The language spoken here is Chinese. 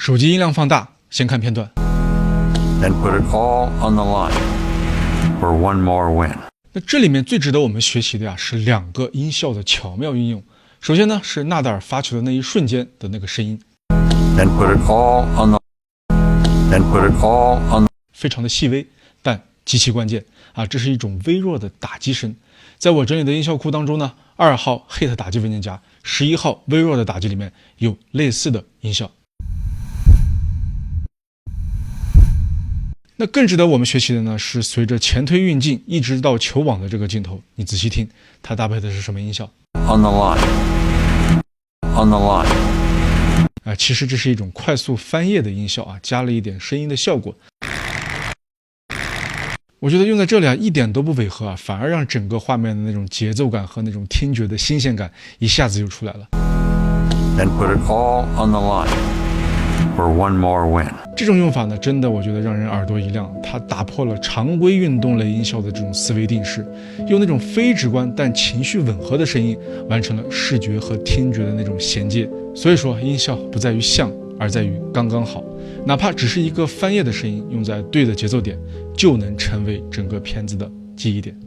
手机音量放大，先看片段。And put it all on the line for one more win. 那这里面最值得我们学习的呀，是2个音效的巧妙运用。首先呢，是纳达尔发球的那一瞬间的那个声音， And put it all on the. And put it all on. 非常的细微，但极其关键啊！这是一种微弱的打击声。在我整理的音效库当中呢，2号 hit 打击文件夹，11号微弱的打击里面有类似的音效。那更值得我们学习的呢，是随着前推运进一直到球网的这个镜头，你仔细听，它搭配的是什么音效 On the line. On the line. 其实这是一种快速翻页的音效啊，加了一点声音的效果。我觉得用在这里啊，一点都不违和啊，反而让整个画面的那种节奏感和那种听觉的新鲜感一下子就出来了。And put it all on the line for one more win. 这种用法呢，真的我觉得让人耳朵一亮，它打破了常规运动类音效的这种思维定式，用那种非直观但情绪吻合的声音，完成了视觉和听觉的那种衔接。所以说，音效不在于像，而在于刚刚好。哪怕只是一个翻页的声音，用在对的节奏点，就能成为整个片子的记忆点。